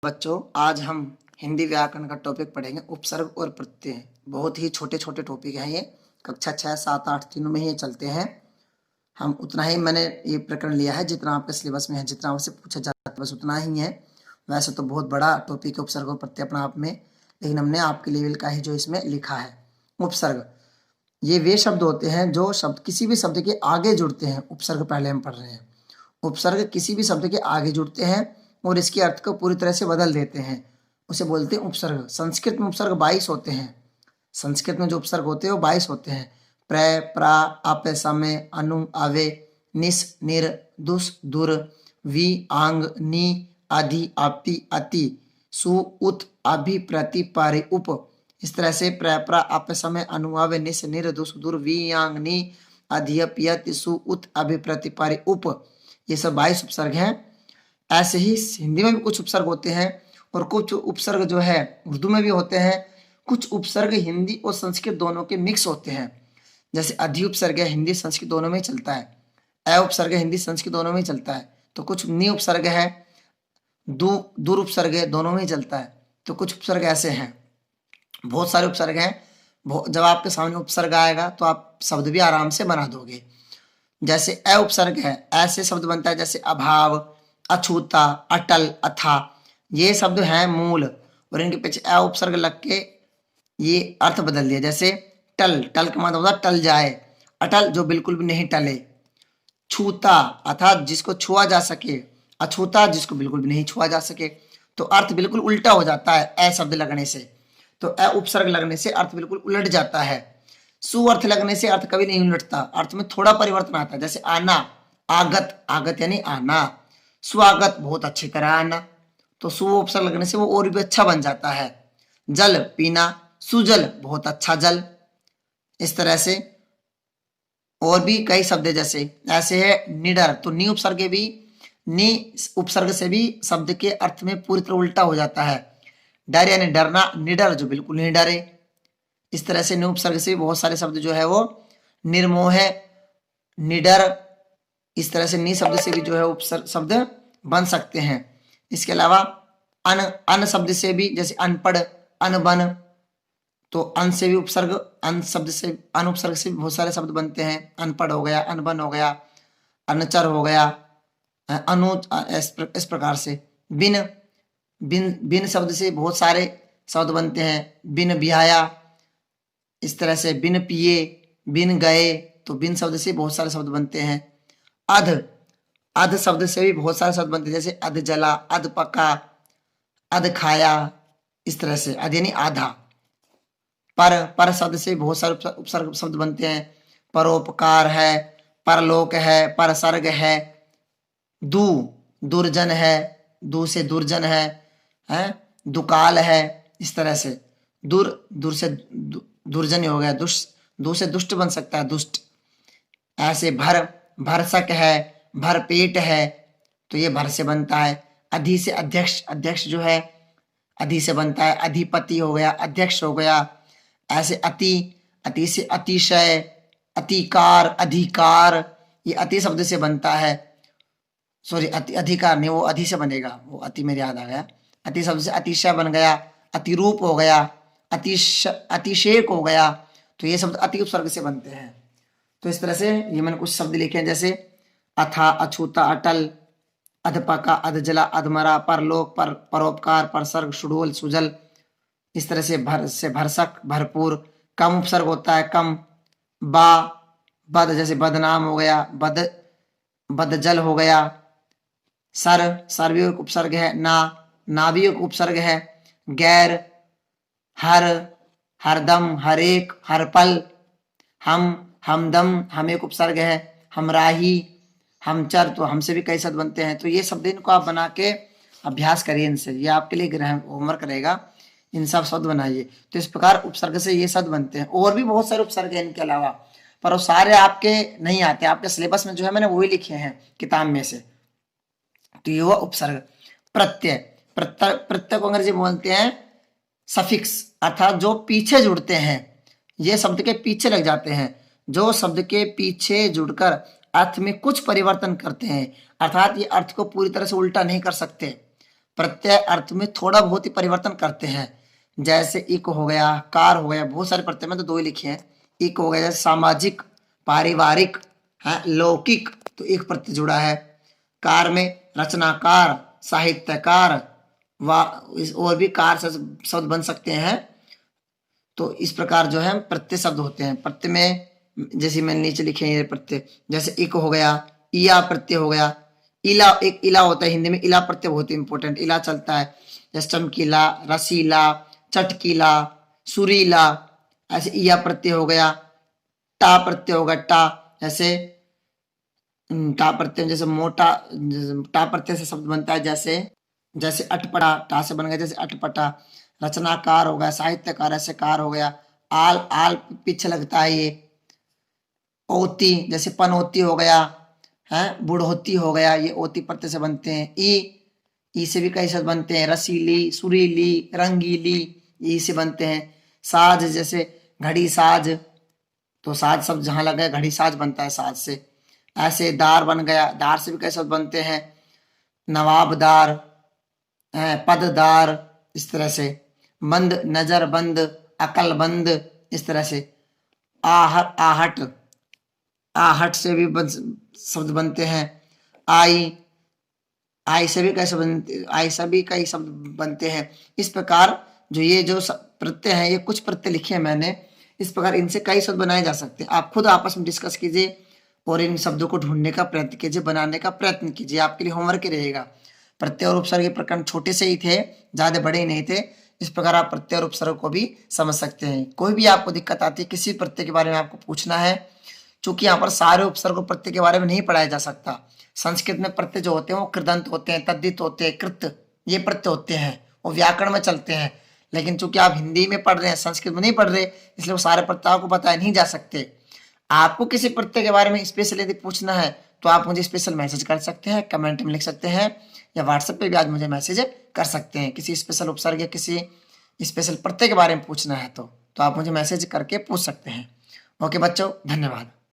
बच्चों, आज हम हिंदी व्याकरण का टॉपिक पढ़ेंगे उपसर्ग और प्रत्यय। बहुत ही छोटे छोटे टॉपिक हैं ये। कक्षा 6, 7, 8 तीनों में ही ये चलते हैं। हम उतना ही मैंने ये प्रकरण लिया है जितना आपके सिलेबस में है, जितना आपसे पूछा जाता है बस उतना ही है। वैसे तो बहुत बड़ा टॉपिक है उपसर्ग और प्रत्यय अपना आप में, लेकिन हमने आपके लेवल का ही जो इसमें लिखा है। उपसर्ग ये वे शब्द होते हैं जो शब्द किसी भी शब्द के आगे जुड़ते हैं। उपसर्ग पहले हम पढ़ रहे हैं। उपसर्ग किसी भी शब्द के आगे जुड़ते हैं और इसके अर्थ को पूरी तरह से बदल देते हैं, उसे बोलते हैं उपसर्ग। संस्कृत में उपसर्ग 22 होते हैं। संस्कृत में जो उपसर्ग होते हैं वो 22 होते हैं। प्र, प्रा, अप, समय, अनु, अवे, निस, निर, दुस, दुर, वी, आंग, नी, आदि, आपी, अति, सु, उत, अभि, प्रति, पारि, उप। इस तरह से प्र, प्रा, अप, समय, अनु, अवे, निस, निर, दुस, दुर, वी, आंग, नी, आदि, अपि, अति, सु, उत, अभि, प्रति, पारि, उप। ये सब 22 उपसर्ग हैं। ऐसे ही हिंदी में भी कुछ उपसर्ग होते हैं और कुछ उपसर्ग जो है उर्दू में भी होते हैं। कुछ उपसर्ग हिंदी और संस्कृत दोनों के मिक्स होते हैं। जैसे अधि उपसर्ग है, हिंदी संस्कृत दोनों में ही चलता है। अ उपसर्ग है, हिंदी संस्कृत दोनों में ही चलता है। तो कुछ नि उपसर्ग है, दूर उपसर्ग है, दोनों में ही चलता है। तो कुछ उपसर्ग ऐसे हैं, बहुत सारे उपसर्ग हैं। जब आपके सामने उपसर्ग आएगा तो आप शब्द भी आराम से बना दोगे। जैसे अ उपसर्ग है, ऐसे शब्द बनता है जैसे अभाव, अछूता, अटल, अथा। ये शब्द हैं मूल और इनके पीछे अ उपसर्ग लग के ये अर्थ बदल दिया। जैसे टल, टल का मतलब होता है टल जाए। अटल जो बिल्कुल भी नहीं टले। छूता अर्थात जिसको छुआ जा सके। अछूता जिसको बिल्कुल भी नहीं छुआ जा सके। तो अर्थ बिल्कुल उल्टा हो जाता है अ शब्द लगने से। तो अ उपसर्ग लगने से अर्थ बिल्कुल उलट जाता है। सु अर्थ लगने से अर्थ कभी नहीं उलटता, अर्थ में थोड़ा परिवर्तन आता है। जैसे आना, आगत, आगत यानी आना। स्वागत बहुत अच्छी तरह आना। तो सु उपसर्ग लगने से वो और भी अच्छा बन जाता है। जल पीना, सुजल बहुत अच्छा जल। इस तरह से और भी कई शब्द है। जैसे ऐसे है निडर, तो नी उपसर्ग भी नी उपसर्ग से भी शब्द के अर्थ में पूरी तरह उल्टा हो जाता है। डर यानी डरना, निडर जो बिल्कुल नहीं डरे। इस तरह से नि उपसर्ग से बहुत सारे शब्द जो है वो निर्मोह, निडर, इस तरह से नि शब्द से भी जो है उपसर्ग शब्द बन सकते हैं। इसके अलावा अन शब्द से भी, जैसे अनपढ़, अनबन, तो अन से भी उपसर्ग, अन शब्द से, अन उपसर्ग से भी बहुत सारे शब्द बनते हैं। अनपढ़ हो गया, अनबन हो गया, अनचर हो गया, अनुज, इस प्रकार से। बिन, बिन बिन शब्द से बहुत सारे शब्द बनते हैं। बिन बिहाया, इस तरह से बिन पिए, बिन गए, तो बिन शब्द से बहुत सारे शब्द बनते हैं। अध, अध शब्द से भी बहुत सारे शब्द बनते हैं। जैसे अध जला, अध पका, अध खाया, इस तरह से। अध यानी आधा। पर शब्द से बहुत सारे उपसर्ग शब्द बनते हैं। परोपकार है, परलोक है, परसर्ग है। दू, दुर्जन है, दू से दुर्जन है, दुकाल है, इस तरह से। दूर से दुर्जन हो गया, दू से दुष्ट बन सकता है, दुष्ट। ऐसे भरसक है, भरपेट है, तो ये भर से बनता है। अधि से अध्यक्ष, अध्यक्ष जो है अधि से बनता है। अधिपति हो गया, अध्यक्ष हो गया। ऐसे अति, अति से अतिशय, अतिकार, अधिकार, ये अति शब्द से बनता है। सॉरी, अधिकार नहीं, वो अधि से बनेगा, वो अति मेरे याद आ गया। अति शब्द से अतिशय बन गया, अतिरूप हो गया, अतिशेक हो गया, तो ये शब्द अति उपसर्ग से बनते हैं। तो इस तरह से ये मैंने कुछ शब्द लिखे हैं। जैसे अथा, अछूता, अटल, अधपका, अधजला, अधमरा, परलोक, परोपकार, परसर्ग, सुडोल, सुजल। इस तरह से भरसक, भरपूर। कम उपसर्ग होता है, कम। बद, जैसे बदनाम हो गया, बदजल हो गया। सर भी एक उपसर्ग है। ना भी एक उपसर्ग है। गैर, हर, हरदम, हरेक, हर पल। हमदम, हम एक उपसर्ग है। हमराही, हमचर, तो हमसे भी कई शब्द बनते हैं। तो ये शब्द इनको आप बना के अभ्यास करिए इनसे, ये आपके लिए होमवर्क रहेगा। इन सब शब्द बनाइए। तो इस प्रकार उपसर्ग से ये शब्द बनते हैं। और भी बहुत सारे उपसर्ग हैं इनके अलावा, पर वो सारे आपके नहीं आते। आपके सिलेबस में जो है मैंने वही लिखे हैं किताब में से। तो ये हुआ उपसर्ग। प्रत्यय, प्रत्यय को अंग्रेजी बोलते हैं सफिक्स, अर्थात जो पीछे जुड़ते हैं। ये शब्द के पीछे लग जाते हैं, जो शब्द के पीछे जुड़कर अर्थ में कुछ परिवर्तन करते हैं, अर्थात ये अर्थ को पूरी तरह से उल्टा नहीं कर सकते, प्रत्यय अर्थ में थोड़ा बहुत ही परिवर्तन करते हैं। जैसे इक हो गया, कार हो गया, बहुत सारे प्रत्यय में तो दो ही लिखे हैं। इक हो गया जैसे सामाजिक, पारिवारिक है, लौकिक, तो एक प्रत्यय जुड़ा है। कार में रचनाकार, साहित्यकार, और भी कार शब्द बन सकते हैं। तो इस प्रकार जो है प्रत्यय शब्द होते हैं। प्रत्यय में जैसे मैंने नीचे लिखे हैं ये प्रत्यय, जैसे इक हो गया, इया प्रत्यय हो गया, इला, एक इला होता है हिंदी में, इला प्रत्यय बहुत इंपॉर्टेंट, इला चलता है। जैसे चमकीला, रसीला, चटकीला, सुरीला, ऐसे इया प्रत्यय हो गया। टा प्रत्यय होगा, टा, जैसे टा प्रत्यय जैसे मोटा, टा प्रत्यय से शब्द बनता है, जैसे जैसे अटपटा, टा से बन गया जैसे अटपटा। रचनाकार हो गया, साहित्यकार, ऐसे कार हो गया। आल, आल पीछे लगता है ये। ओती, जैसे पनौती हो गया है, बुढ़ोती हो गया, ये ओती प्रत्यय से बनते हैं। ई से भी कई शब्द बनते हैं, रसीली, सुरीली, रंगीली, ई से बनते हैं। साज, जैसे घड़ी साज, तो साज शब्द जहां लग गया घड़ी साज बनता है साज से। ऐसे दार बन गया, दार से भी कई शब्द बनते हैं, नवाबदार, पददार, इस तरह से। मंद, नजर बंद, अकल बंद, इस तरह से। आहट, आहट, आहट से भी शब्द बनते हैं। आई, आई से भी कई शब्द, आई से भी कई शब्द बनते हैं। इस प्रकार जो ये जो प्रत्यय हैं, ये कुछ प्रत्यय लिखे हैं मैंने, इस प्रकार इनसे कई शब्द बनाए जा सकते हैं। आप खुद आपस में डिस्कस कीजिए और इन शब्दों को ढूंढने का प्रयत्न कीजिए, बनाने का प्रयत्न कीजिए, आपके लिए होमवर्क ही रहेगा। प्रत्यय और उपसर्ग के प्रकरण छोटे से ही थे, ज्यादा बड़े ही नहीं थे। इस प्रकार आप प्रत्यय और उपसर्ग को भी समझ सकते हैं। कोई भी आपको दिक्कत आती है, किसी प्रत्यय के बारे में आपको पूछना है, चूंकि यहाँ पर सारे उपसर्ग और प्रत्यय के बारे में नहीं पढ़ाया जा सकता। संस्कृत में प्रत्यय जो होते हैं वो कृदंत होते हैं, तद्धित होते हैं, कृत, ये प्रत्यय होते हैं, वो व्याकरण में चलते हैं। लेकिन चूंकि आप हिंदी में पढ़ रहे हैं, संस्कृत में नहीं पढ़ रहे, इसलिए वो सारे प्रत्ययों को बताए नहीं जा सकते। आपको किसी प्रत्यय के बारे में स्पेशल यदि पूछना है तो आप मुझे स्पेशल मैसेज कर सकते हैं, कमेंट में लिख सकते हैं, या व्हाट्सएप पे भी आज मुझे मैसेज कर सकते हैं। किसी स्पेशल उपसर्ग या किसी स्पेशल प्रत्यय के बारे में पूछना है तो आप मुझे मैसेज करके पूछ सकते हैं। ओके बच्चों, धन्यवाद।